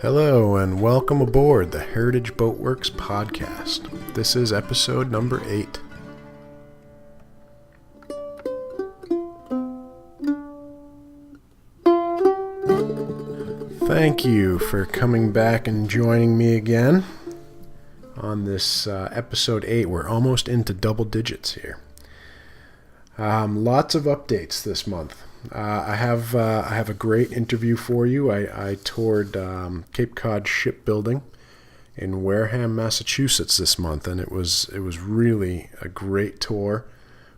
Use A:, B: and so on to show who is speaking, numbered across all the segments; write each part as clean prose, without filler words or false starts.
A: Hello and welcome aboard the Heritage Boatworks Podcast. This is episode number 8. Thank you for coming back and joining me again on this episode 8. We're almost into double digits here. Lots of updates this month. I have a great interview for you. I toured Cape Cod Shipbuilding in Wareham, Massachusetts this month, and it was really a great tour.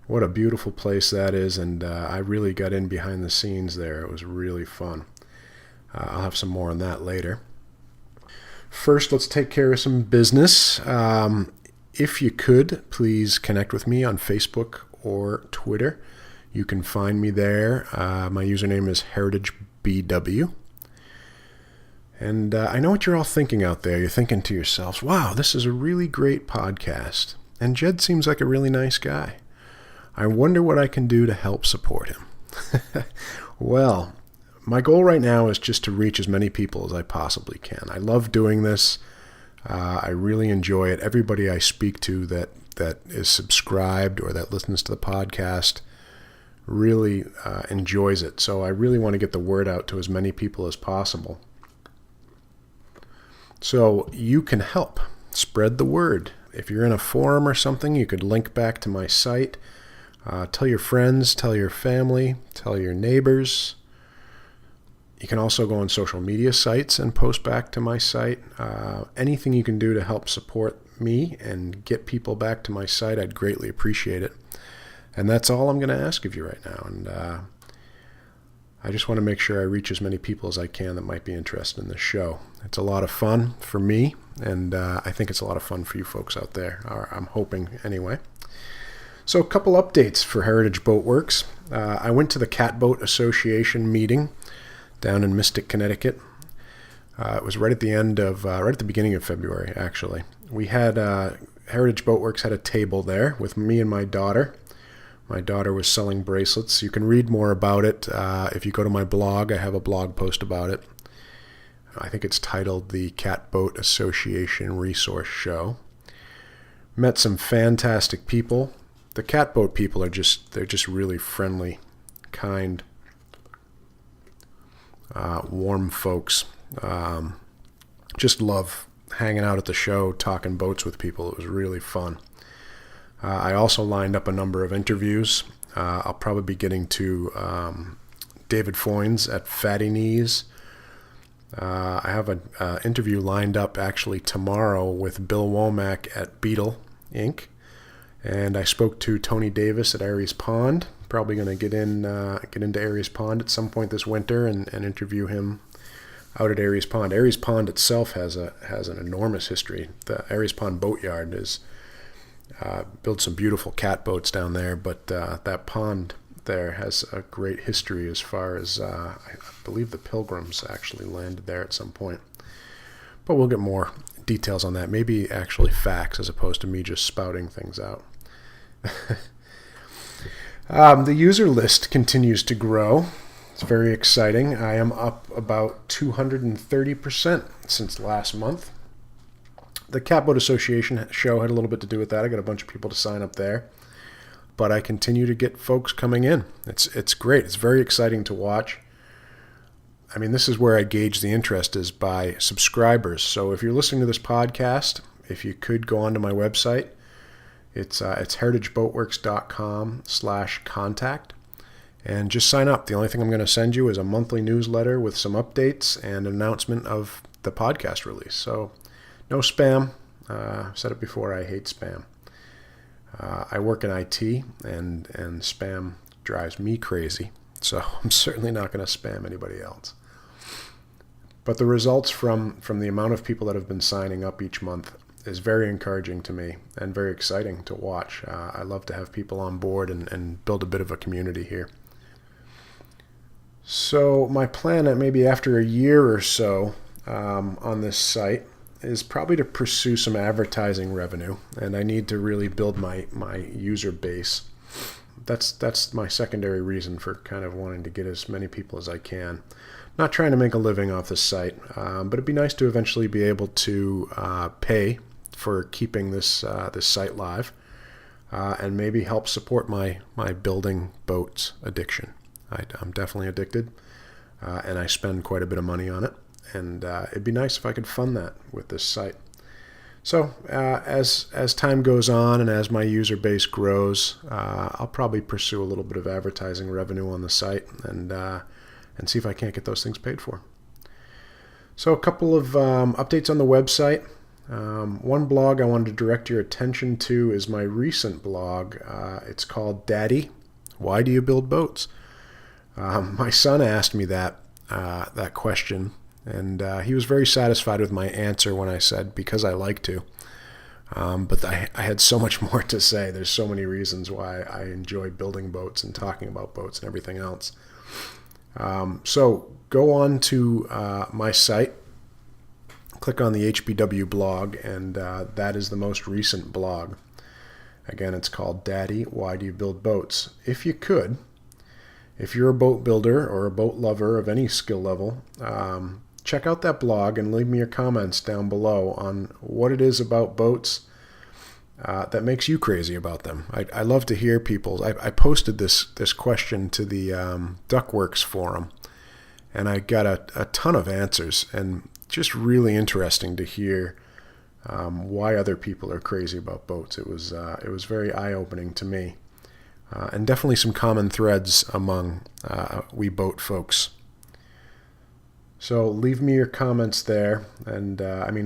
A: What a beautiful place that is, and I really got in behind the scenes there. It was really fun. I'll have some more on that later. First, let's take care of some business. If you could, please connect with me on Facebook or Twitter. You can find me there. My username is HeritageBW. And I know what you're all thinking out there. You're thinking to yourselves, wow, this is a really great podcast. And Jed seems like a really nice guy. I wonder what I can do to help support him. Well, my goal right now is just to reach as many people as I possibly can. I love doing this. I really enjoy it. Everybody I speak to that is subscribed or that listens to the podcast really enjoys it. So I really want to get the word out to as many people as possible. So you can help spread the word. If you're in a forum or something, you could link back to my site. Tell your friends, tell your family, tell your neighbors. You can also go on social media sites and post back to my site. Anything you can do to help support me and get people back to my site, I'd greatly appreciate it. And that's all I'm going to ask of you right now. And I just want to make sure I reach as many people as I can that might be interested in this show. It's a lot of fun for me, and I think it's a lot of fun for you folks out there. I'm hoping anyway. So a couple updates for Heritage Boatworks. I went to the Catboat Association meeting down in Mystic, Connecticut. It was right at the beginning of February, actually. We had Heritage Boatworks had a table there with me and my daughter. My daughter was selling bracelets. You can read more about it if you go to my blog. I have a blog post about it. I think it's titled the Catboat Association Resource Show. Met some fantastic people. The catboat people they're just really friendly, kind, warm folks. Just love hanging out at the show, talking boats with people. It was really fun. I also lined up a number of interviews. I'll probably be getting to David Foynes at Fatty Knees. I have an interview lined up actually tomorrow with Bill Womack at Beetle Inc. And I spoke to Tony Davis at Aries Pond. Probably going to get into Aries Pond at some point this winter and interview him out at Aries Pond. Aries Pond itself has an enormous history. The Aries Pond Boatyard is builds some beautiful catboats down there, but that pond there has a great history as far as I believe the Pilgrims actually landed there at some point. But we'll get more details on that. Maybe actually facts as opposed to me just spouting things out. The user list continues to grow. It's very exciting. I am up about 230% since last month. The Catboat Association show had a little bit to do with that. I got a bunch of people to sign up there. But I continue to get folks coming in. It's great. It's very exciting to watch. I mean, this is where I gauge the interest is by subscribers. So if you're listening to this podcast, if you could go onto my website, it's heritageboatworks.com/contact. And just sign up. The only thing I'm going to send you is a monthly newsletter with some updates and an announcement of the podcast release. So no spam. I've said it before, I hate spam. I work in IT, and spam drives me crazy. So I'm certainly not going to spam anybody else. But the results from the amount of people that have been signing up each month is very encouraging to me and very exciting to watch. I love to have people on board and build a bit of a community here. So my plan maybe after a year or so on this site is probably to pursue some advertising revenue, and I need to really build my user base. That's my secondary reason for kind of wanting to get as many people as I can. not trying to make a living off this site, but it'd be nice to eventually be able to pay for keeping this site live, and maybe help support my building boats addiction. I'm definitely addicted, and I spend quite a bit of money on it, and it'd be nice if I could fund that with this site. So as time goes on and as my user base grows, I'll probably pursue a little bit of advertising revenue on the site and see if I can't get those things paid for. So a couple of updates on the website. One blog I wanted to direct your attention to is my recent blog. It's called Daddy, Why Do You Build Boats? My son asked me that question, and he was very satisfied with my answer when I said, because I like to. But I had so much more to say. There's so many reasons why I enjoy building boats and talking about boats and everything else. So go on to my site, click on the HBW blog, and that is the most recent blog. Again, it's called Daddy, Why Do You Build Boats? If you're a boat builder or a boat lover of any skill level, check out that blog and leave me your comments down below on what it is about boats that makes you crazy about them. I love to hear people's. I posted this question to the Duckworks forum, and I got a ton of answers, and just really interesting to hear why other people are crazy about boats. It was very eye-opening to me, and definitely some common threads among we boat folks. So leave me your comments there, and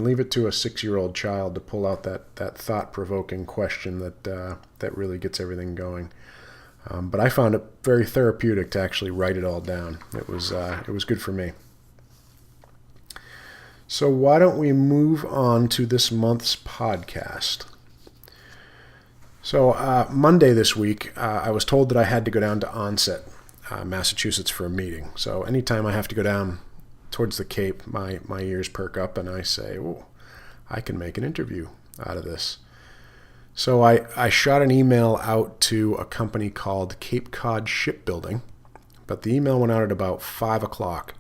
A: leave it to a 6-year-old child to pull out that thought-provoking question that really gets everything going. But I found it very therapeutic to actually write it all down. It was good for me. So why don't we move on to this month's podcast? So Monday this week, I was told that I had to go down to Onset, Massachusetts for a meeting. So anytime I have to go down towards the Cape, my ears perk up and I say, oh, I can make an interview out of this. So I shot an email out to a company called Cape Cod Shipbuilding, but the email went out at about 5 o'clock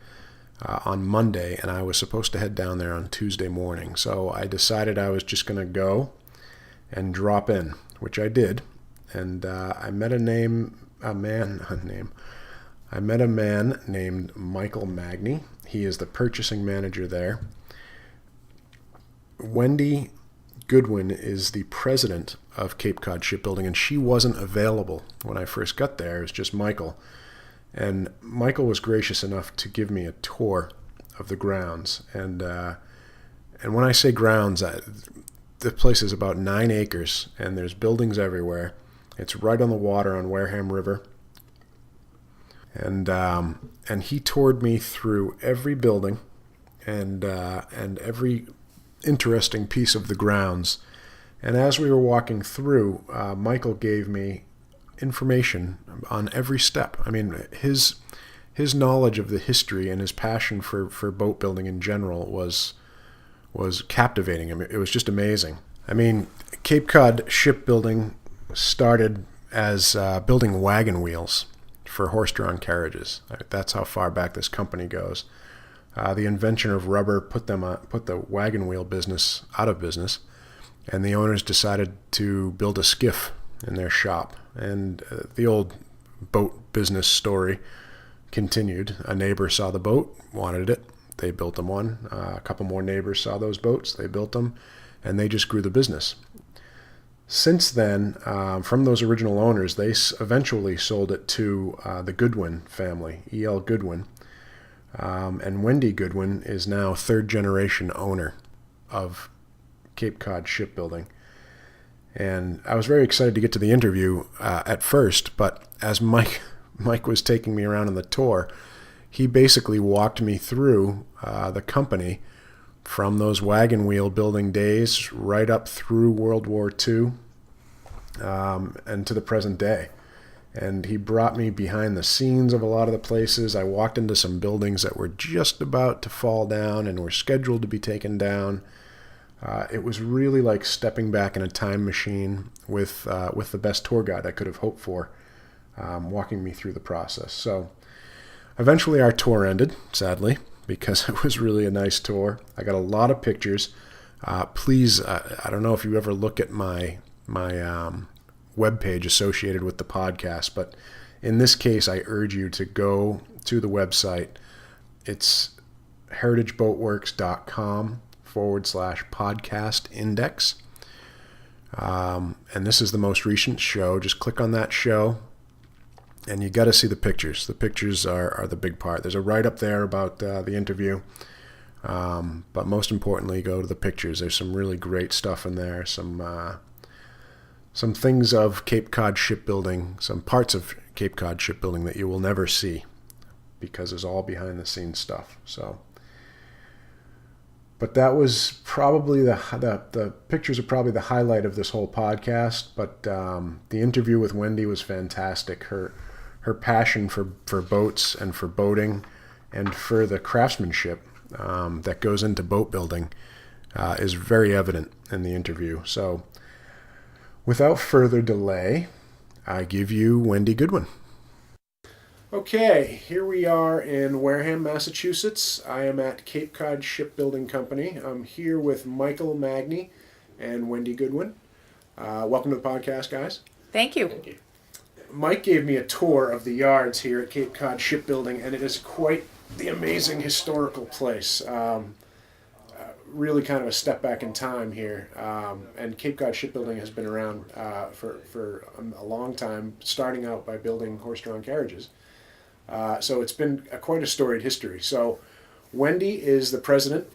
A: on Monday, and I was supposed to head down there on Tuesday morning. So I decided I was just going to go and drop in, which I did. And I met a man named Michael Magny. He is the purchasing manager there. Wendy Goodwin is the president of Cape Cod Shipbuilding, and she wasn't available when I first got there. It was just Michael. And Michael was gracious enough to give me a tour of the grounds. And when I say grounds, the place is about 9 acres, and there's buildings everywhere. It's right on the water on Wareham River. And he toured me through every building and every interesting piece of the grounds. And as we were walking through, Michael gave me information on every step. I mean, his knowledge of the history and his passion for boat building in general was captivating. I mean, it was just amazing. I mean, Cape Cod Shipbuilding started as building wagon wheels for horse-drawn carriages. That's how far back this company goes. The invention of rubber put the wagon wheel business out of business, and the owners decided to build a skiff in their shop. And the old boat business story continued. A neighbor saw the boat, wanted it. They built them one. A couple more neighbors saw those boats. They built them, and they just grew the business. Since then, from those original owners, they eventually sold it to the Goodwin family, E.L. Goodwin. And Wendy Goodwin is now third-generation owner of Cape Cod Shipbuilding. And I was very excited to get to the interview at first, but as Mike was taking me around on the tour, he basically walked me through the company from those wagon wheel building days right up through World War II and to the present day. And he brought me behind the scenes of a lot of the places. I walked into some buildings that were just about to fall down and were scheduled to be taken down. It was really like stepping back in a time machine with the best tour guide I could have hoped for, walking me through the process. So Eventually our tour ended, sadly, because it was really a nice tour. I got a lot of pictures. Please, I don't know if you ever look at my webpage associated with the podcast, but in this case, I urge you to go to the website. It's heritageboatworks.com/podcast index. And this is the most recent show. Just click on that show, and you got to see the pictures. The pictures are the big part. There's a write-up there about the interview, but most importantly, go to the pictures. There's some really great stuff in there. Some things of Cape Cod shipbuilding, some parts of Cape Cod shipbuilding that you will never see, because it's all behind-the-scenes stuff. But that was probably the pictures are probably the highlight of this whole podcast. But the interview with Wendy was fantastic. Her passion for boats and for boating and for the craftsmanship that goes into boat building is very evident in the interview. So without further delay, I give you Wendy Goodwin. Okay, here we are in Wareham, Massachusetts. I am at Cape Cod Shipbuilding Company. I'm here with Michael Magny and Wendy Goodwin. Welcome to the podcast, guys.
B: Thank you.
A: Thank you. Mike gave me a tour of the yards here at Cape Cod Shipbuilding, and it is quite the amazing historical place. Really kind of a step back in time here. And Cape Cod Shipbuilding has been around for a long time, starting out by building horse-drawn carriages. So it's been quite a storied history. So Wendy is the president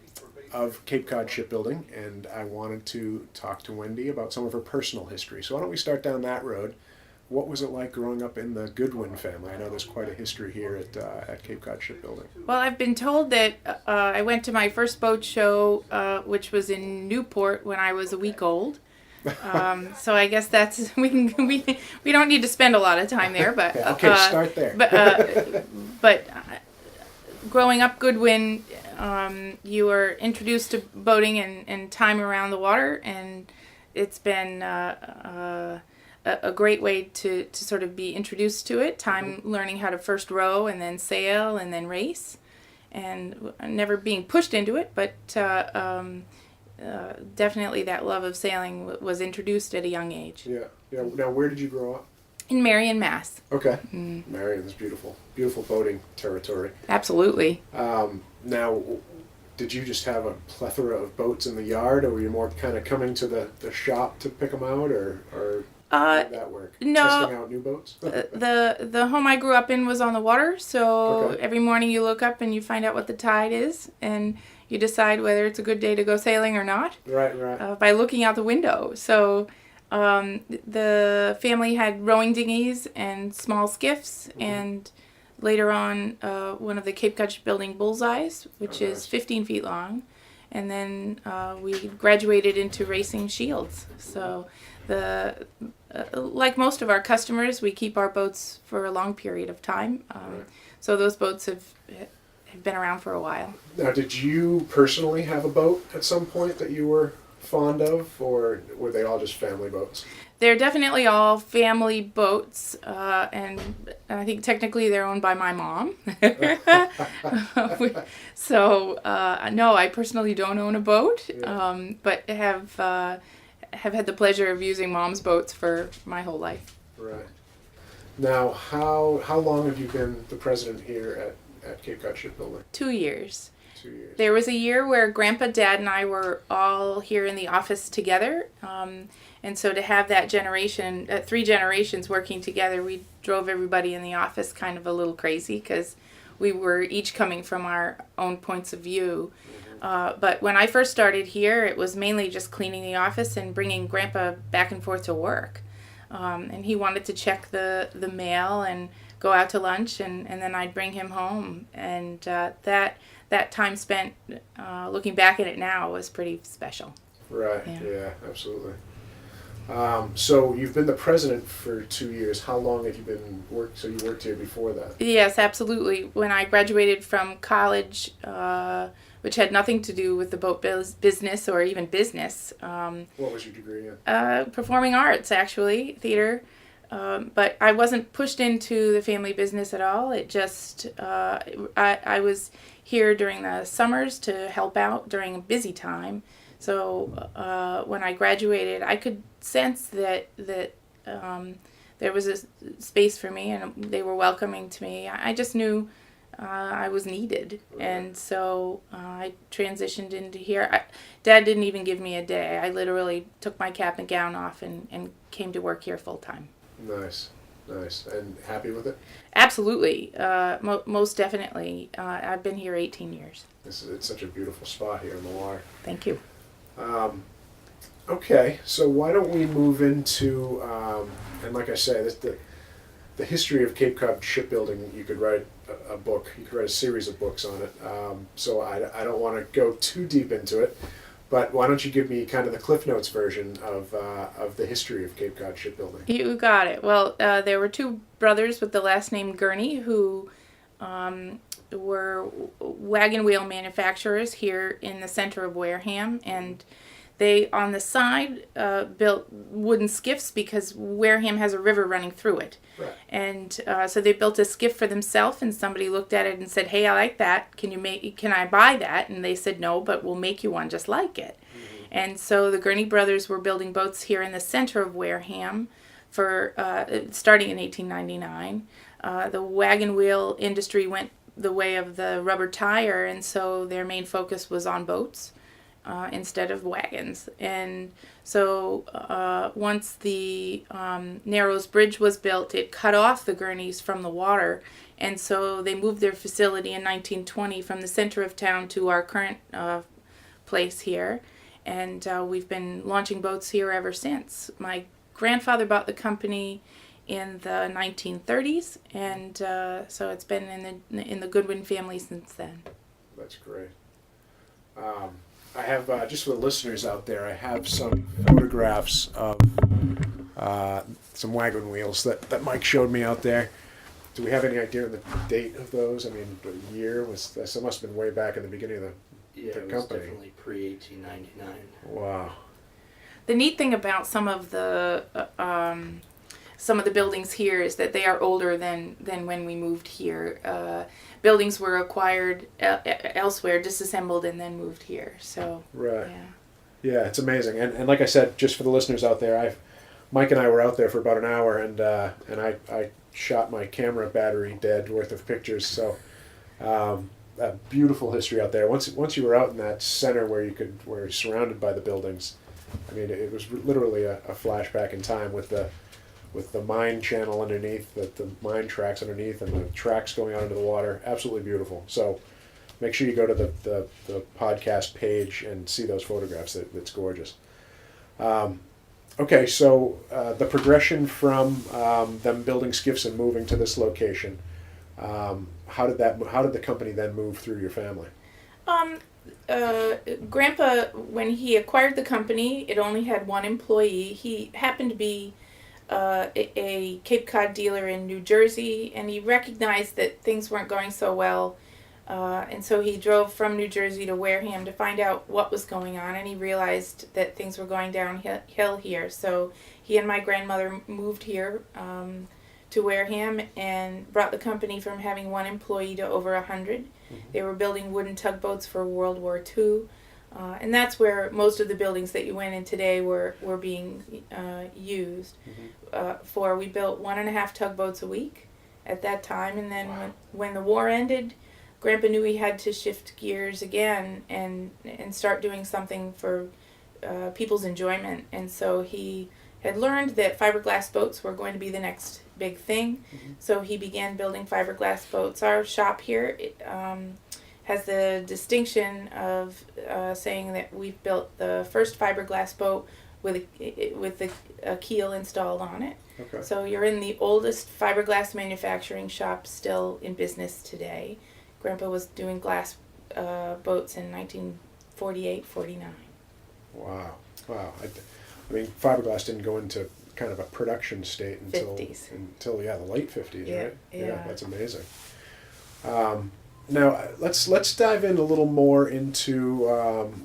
A: of Cape Cod Shipbuilding, and I wanted to talk to Wendy about some of her personal history. So why don't we start down that road? What was it like growing up in the Goodwin family? I know there's quite a history here at Cape Cod Shipbuilding.
B: Well, I've been told that I went to my first boat show, which was in Newport when I was a week old. So I guess that's we don't need to spend a lot of time there, but
A: okay, start there.
B: But growing up Goodwin, you were introduced to boating and time around the water, and it's been a great way to sort of be introduced to it. Time learning how to first row and then sail and then race, and never being pushed into it, but. Definitely that love of sailing was introduced at a young age.
A: Yeah. Now, where did you grow up?
B: In Marion, Mass.
A: Okay. Marion is beautiful. Beautiful boating territory.
B: Absolutely.
A: Now, did you just have a plethora of boats in the yard, or were you more kind of coming to the shop to pick them out, or how did that work?
B: No.
A: Testing out new boats?
B: The home I grew up in was on the water, so
A: Okay.
B: every morning you look up and you find out what the tide is, and you decide whether it's a good day to go sailing or not.
A: Right.
B: By looking out the window. So the family had rowing dinghies and small skiffs, and later on one of the Cape Cod Shipbuilding bullseyes, which is 15 feet long. And then we graduated into racing shields. So like most of our customers, we keep our boats for a long period of time. So those boats have been around for a while.
A: Now, did you personally have a boat at some point that you were fond of, or were they all just family boats?
B: They're definitely all family boats, and I think technically they're owned by my mom. So, no, I personally don't own a boat, but have had the pleasure of using Mom's boats for my whole life.
A: Right. Now, how long have you been the president here at Cape Cod Shipbuilding?
B: 2 years.
A: 2 years.
B: There was a year where Grandpa, Dad, and I were all here in the office together. And so to have that generation, 3 generations working together, we drove everybody in the office kind of a little crazy because we were each coming from our own points of view. But when I first started here, it was mainly just cleaning the office and bringing Grandpa back and forth to work. And he wanted to check the mail and go out to lunch, and then I'd bring him home. And that time spent looking back at it now was pretty special.
A: Right, yeah absolutely. So you've been the president for 2 years. How long have you been so you worked here before that?
B: Yes, absolutely. When I graduated from college, which had nothing to do with the boat business or even business.
A: What was your degree in?
B: Performing arts, actually, theater. but I wasn't pushed into the family business at all. It just, I was here during the summers to help out during a busy time. So when I graduated, I could sense that there was a space for me, and they were welcoming to me. I just knew I was needed, and so I transitioned into here. Dad didn't even give me a day. I literally took my cap and gown off and came to work here full time.
A: Nice. And happy with it?
B: Absolutely. Most definitely. I've been here 18 years.
A: It's such a beautiful spot here in the water.
B: Thank you.
A: Okay, so why don't we move into, and like I say, the history of Cape Cod shipbuilding, you could write a book, you could write a series of books on it. So I don't want to go too deep into it, but why don't you give me kind of the Cliff Notes version of the history of Cape Cod shipbuilding?
B: You got it. Well, there were two brothers with the last name Gurney who were wagon wheel manufacturers here in the center of Wareham, and they, on the side, built wooden skiffs because Wareham has a river running through it.
A: Right.
B: And so they built a skiff for themselves, and somebody looked at it and said, "Hey, I like that. Can I buy that?" And they said, "No, but we'll make you one just like it." Mm-hmm. And so the Gurney brothers were building boats here in the center of Wareham for starting in 1899. The wagon wheel industry went the way of the rubber tire, and so their main focus was on boats instead of wagons. And so once the Narrows Bridge was built, it cut off the Gurneys from the water, and so they moved their facility in 1920 from the center of town to our current place here, and we've been launching boats here ever since. My grandfather bought the company in the 1930s, and so it's been in the Goodwin family since then.
A: That's great. I have, just for the listeners out there, I have some photographs of some wagon wheels that Mike showed me out there. Do we have any idea of the date of those? I mean, the year was, that must have been way back in the beginning of the
C: it
A: company.
C: Was definitely pre-1899.
A: Wow.
B: The neat thing about some of the buildings here is that they are older than when we moved here. Buildings were acquired elsewhere, disassembled, and then moved here. So
A: right. Yeah, it's amazing. And like I said, just for the listeners out there, Mike and I were out there for about an hour, and I shot my camera battery dead worth of pictures. So a beautiful history out there. Once you were out in that center where you're surrounded by the buildings, I mean, it was literally a flashback in time with the mine channel underneath, the mine tracks underneath, and the tracks going out into the water. Absolutely beautiful. So make sure you go to the podcast page and see those photographs. It's gorgeous. Okay, so the progression from them building skiffs and moving to this location, how did the company then move through your family?
B: Grandpa, when he acquired the company, it only had one employee. He happened to be a Cape Cod dealer in New Jersey, and he recognized that things weren't going so well, and so he drove from New Jersey to Wareham to find out what was going on, and he realized that things were going downhill here. So he and my grandmother moved here to Wareham and brought the company from having one employee to over 100. Mm-hmm. They were building wooden tugboats for World War II. And that's where most of the buildings that you went in today were being used. Mm-hmm. We built 1.5 tugboats a week at that time, and then when the war ended, Grandpa knew he had to shift gears again and start doing something for people's enjoyment. And so he had learned that fiberglass boats were going to be the next big thing. Mm-hmm. So he began building fiberglass boats. Our shop here has the distinction of saying that we've built the first fiberglass boat with a keel installed on it. Okay. So you're in the oldest fiberglass manufacturing shop still in business today. Grandpa was doing glass boats in 1948, 49.
A: Wow. I mean, fiberglass didn't go into kind of a production state until the late 50s,
B: yeah,
A: right?
B: Yeah,
A: that's amazing. Now, let's dive in a little more into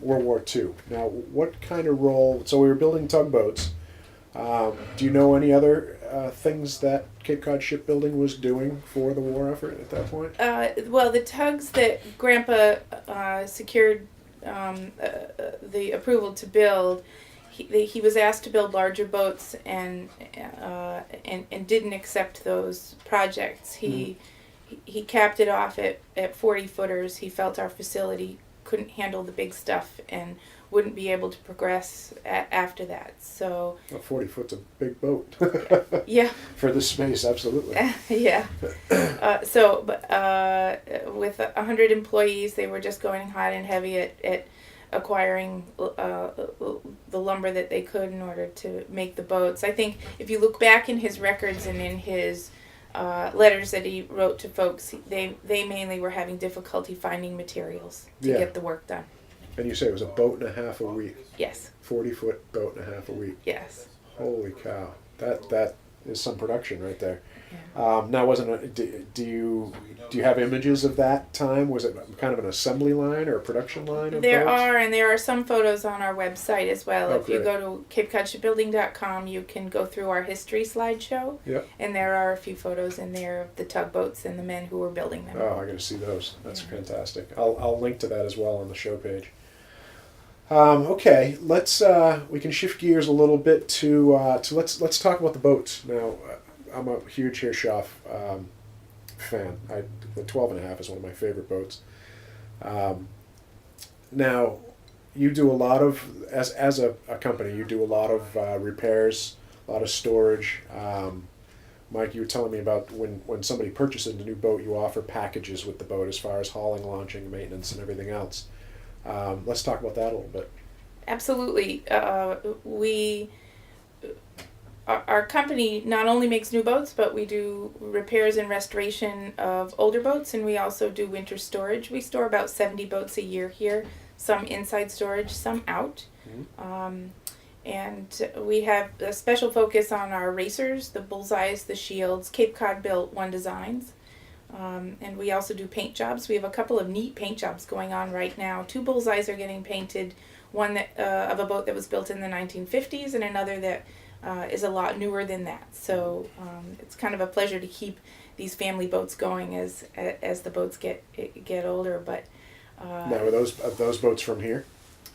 A: World War II. Now, what kind of role... So we were building tugboats. Do you know any other things that Cape Cod Shipbuilding was doing for the war effort at that point?
B: Well, the tugs that Grandpa secured the approval to build, he was asked to build larger boats and didn't accept those projects. He capped it off at 40 footers. He felt our facility couldn't handle the big stuff and wouldn't be able to progress after that. So
A: 40 foot's a big boat.
B: yeah.
A: For the space, absolutely.
B: Yeah. With 100 employees, they were just going hot and heavy at acquiring the lumber that they could in order to make the boats. I think if you look back in his records and in his letters that he wrote to folks, they mainly were having difficulty finding materials to get the work done.
A: And you say it was a boat and a half a week?
B: Yes.
A: 40-foot boat and a half a week?
B: Yes.
A: Holy cow. That is some production right there.
B: Yeah.
A: Now, do you have images of that time? Was it kind of an assembly line or a production line of
B: There
A: boats?
B: are, and there are some photos on our website as well. If you
A: great.
B: go to CapeCodShipbuilding.com, you can go through our history slideshow.
A: Yep.
B: And there are a few photos in there of the tugboats and the men who were building them.
A: Oh, I got to see those. That's fantastic. I'll link to that as well on the show page. Okay, let's we can shift gears a little bit to let's talk about the boats now. I'm a huge Hirschoff fan. The 12.5 is one of my favorite boats. Now, you do a lot of as a company. You do a lot of repairs, a lot of storage. Mike, you were telling me about when somebody purchases a new boat, you offer packages with the boat as far as hauling, launching, maintenance, and everything else. Let's talk about that a little bit.
B: Absolutely. Our company not only makes new boats, but we do repairs and restoration of older boats, and we also do winter storage. We store about 70 boats a year here, some inside storage, some out. Mm-hmm. And we have a special focus on our racers, the bullseyes, the shields, Cape Cod built One Designs. And we also do paint jobs. We have a couple of neat paint jobs going on right now. 2 bullseyes are getting painted, one that of a boat that was built in the 1950s and another that is a lot newer than that. So it's kind of a pleasure to keep these family boats going as the boats get older. But
A: now, are those boats from here?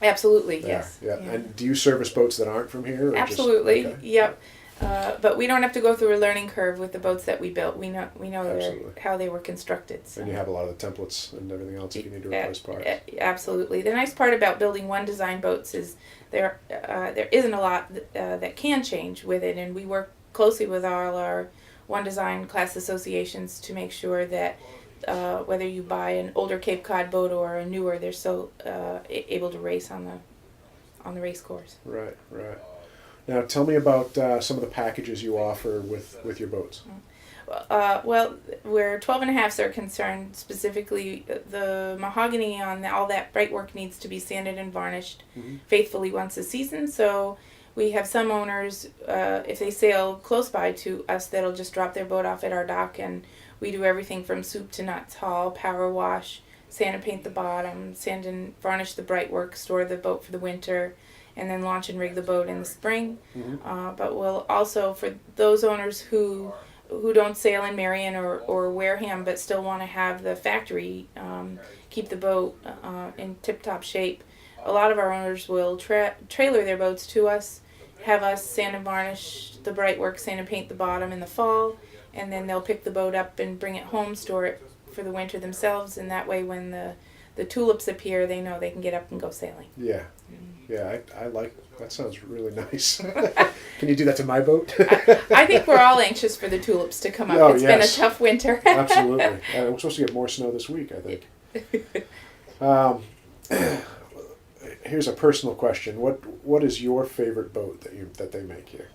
B: Absolutely, yes.
A: Yeah. And do you service boats that aren't from here? Or
B: absolutely,
A: okay.
B: Yep. But we don't have to go through a learning curve with the boats that we built. We know how they were constructed. So.
A: And you have a lot of the templates and everything else if you need to replace parts.
B: Absolutely. The nice part about building One Design boats is there isn't a lot that can change with it, and we work closely with all our One Design class associations to make sure that whether you buy an older Cape Cod boat or a newer, they're still able to race on the race course.
A: Right. Now, tell me about some of the packages you offer with your boats.
B: Well, where 12.5s are concerned, specifically the mahogany on all that bright work needs to be sanded and varnished faithfully once a season. So we have some owners, if they sail close by to us, that'll just drop their boat off at our dock, and we do everything from soup to nuts, haul, power wash, sand and paint the bottom, sand and varnish the bright work, store the boat for the winter, and then launch and rig the boat in the spring. But we'll also, for those owners who don't sail in Marion or Wareham but still want to have the factory keep the boat in tip-top shape, a lot of our owners will trailer their boats to us, have us sand and varnish the bright work, sand and paint the bottom in the fall, and then they'll pick the boat up and bring it home, store it for the winter themselves, and that way when the tulips appear, they know they can get up and go sailing.
A: Yeah. Yeah, I like that. Sounds really nice. Can you do that to my boat?
B: I think we're all anxious for the tulips to come up.
A: Oh,
B: It's been a tough winter.
A: Absolutely. We're supposed to get more snow this week, I think. Here's a personal question. What is your favorite boat that they make here?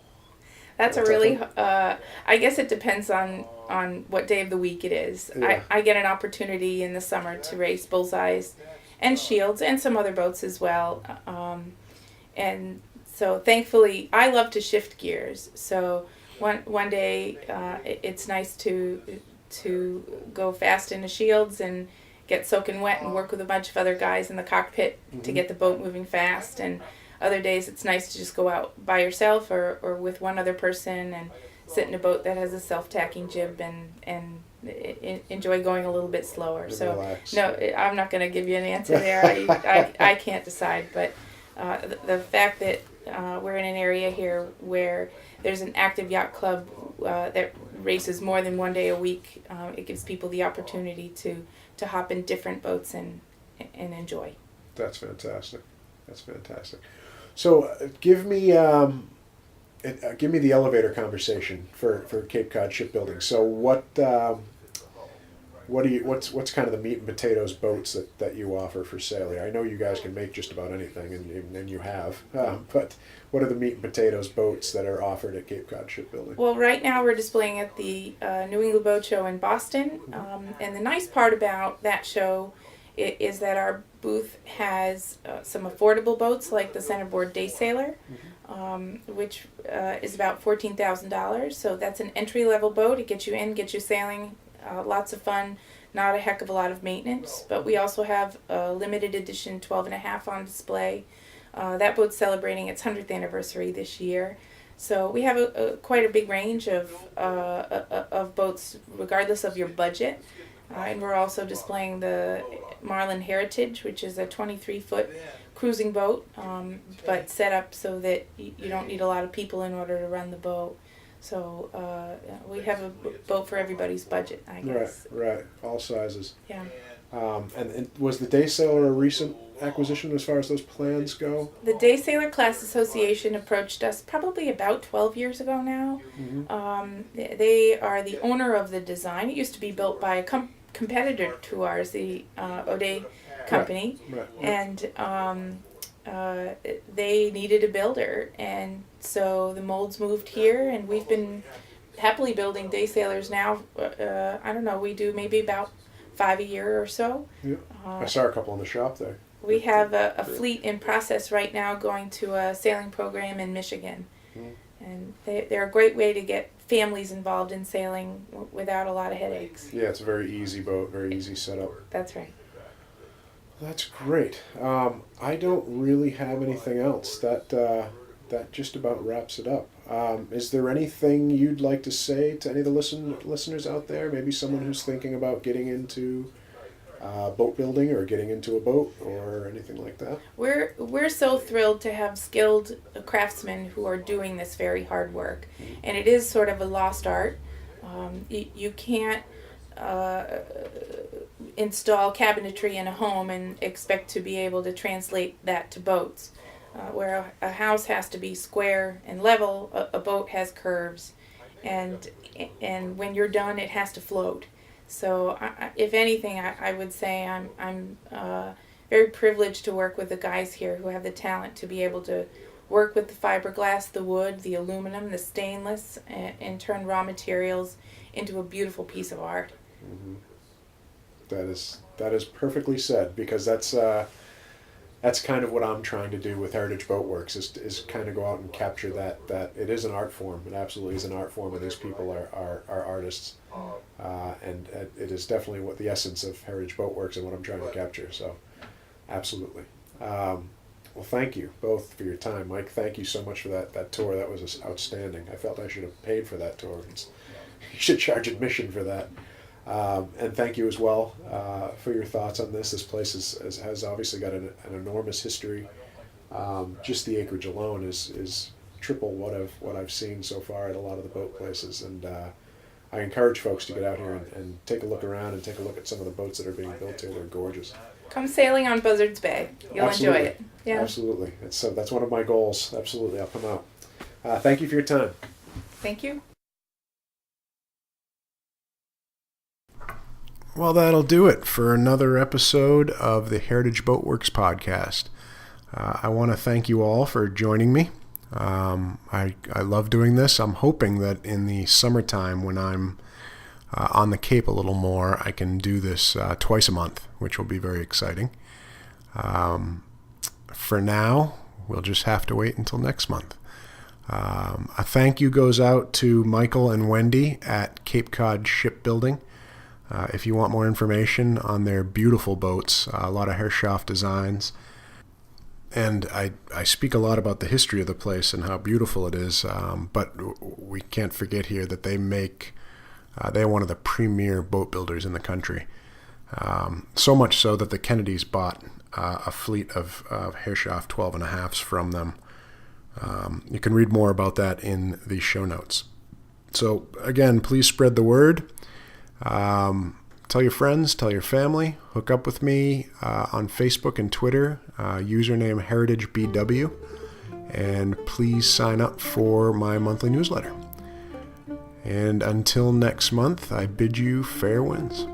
B: That's a really, I guess it depends on what day of the week it is.
A: Yeah.
B: I get an opportunity in the summer to race bullseyes and shields and some other boats as well. And so thankfully, I love to shift gears. So one day it's nice to go fast into shields and get soaking wet and work with a bunch of other guys in the cockpit to get the boat moving fast. And other days it's nice to just go out by yourself or with one other person and sit in a boat that has a self-tacking jib and enjoy going a little bit slower.
A: And
B: So
A: relax.
B: no, I'm not going to give you an answer there. I can't decide, but the fact that we're in an area here where there's an active yacht club that races more than one day a week, it gives people the opportunity to hop in different boats and enjoy.
A: That's fantastic. That's fantastic. So give me the elevator conversation for Cape Cod Shipbuilding. So what's kind of the meat and potatoes boats that you offer for sale here? I know you guys can make just about anything, and you have. But what are the meat and potatoes boats that are offered at Cape Cod Shipbuilding?
B: Well, right now we're displaying at the New England Boat Show in Boston, and the nice part about that show is that our booth has some affordable boats like the centerboard Day Sailor, which is about $14,000. So that's an entry-level boat. It gets you in, gets you sailing, lots of fun, not a heck of a lot of maintenance. But we also have a limited edition 12.5 on display. That boat's celebrating its 100th anniversary this year. So we have quite a big range of boats, regardless of your budget. And we're also displaying the Marlin Heritage, which is a 23-foot cruising boat, but set up so that you don't need a lot of people in order to run the boat. So we have a boat for everybody's budget, I guess.
A: Right. All sizes.
B: Yeah.
A: And was the Day Sailor a recent acquisition as far as those plans go?
B: The Day Sailor Class Association approached us probably about 12 years ago now. They are the owner of the design. It used to be built by a competitor to ours, the O'Day Company.
A: Right.
B: And they needed a builder, and so the molds moved here, and we've been happily building Day Sailors now. I don't know, we do maybe about 5 a year or so.
A: Yeah. I saw a couple in the shop there.
B: We have a fleet in process right now going to a sailing program in Michigan. And they're a great way to get families involved in sailing without a lot of headaches.
A: Yeah, it's a very easy boat, very easy setup.
B: That's right.
A: That's great. I don't really have anything else. That just about wraps it up. Is there anything you'd like to say to any of the listeners out there? Maybe someone who's thinking about getting into boat building or getting into a boat or anything like that?
B: We're so thrilled to have skilled craftsmen who are doing this very hard work, and it is sort of a lost art. You can't install cabinetry in a home and expect to be able to translate that to boats. Where a house has to be square and level, a boat has curves, and when you're done, it has to float. So, if anything, I would say I'm very privileged to work with the guys here who have the talent to be able to work with the fiberglass, the wood, the aluminum, the stainless, and turn raw materials into a beautiful piece of art.
A: Mm-hmm. That is perfectly said, because that's kind of what I'm trying to do with Heritage Boatworks is kind of go out and capture that it is an art form. It absolutely is an art form, and these people are artists, and it is definitely what the essence of Heritage Boatworks and what I'm trying to capture. So, absolutely. Well, thank you both for your time, Mike. Thank you so much for that tour. That was outstanding. I felt I should have paid for that tour. You should charge admission for that. And thank you as well for your thoughts on this. This place has obviously got an enormous history. Just the acreage alone is triple what I've seen so far at a lot of the boat places. And I encourage folks to get out here and take a look around and take a look at some of the boats that are being built here. They're gorgeous.
B: Come sailing on Buzzards Bay. You'll
A: Absolutely.
B: enjoy it. Yeah.
A: Absolutely. That's one of my goals. Absolutely. I'll come out. Thank you for your time.
B: Thank you.
A: Well, that'll do it for another episode of the Heritage Boatworks Podcast. I want to thank you all for joining me. I love doing this. I'm hoping that in the summertime, when I'm on the Cape a little more, I can do this twice a month, which will be very exciting. For now, we'll just have to wait until next month. A thank you goes out to Michael and Wendy at Cape Cod Shipbuilding. If you want more information on their beautiful boats, a lot of Herrschaft designs, And I speak a lot about the history of the place and how beautiful it is, but we can't forget here that they're one of the premier boat builders in the country. So much so that the Kennedys bought a fleet of Herrschaft 12.5s from them. You can read more about that in the show notes. So again, please spread the word. Tell your friends, tell your family, hook up with me on Facebook and Twitter, username HeritageBW, and please sign up for my monthly newsletter. And until next month, I bid you fair winds.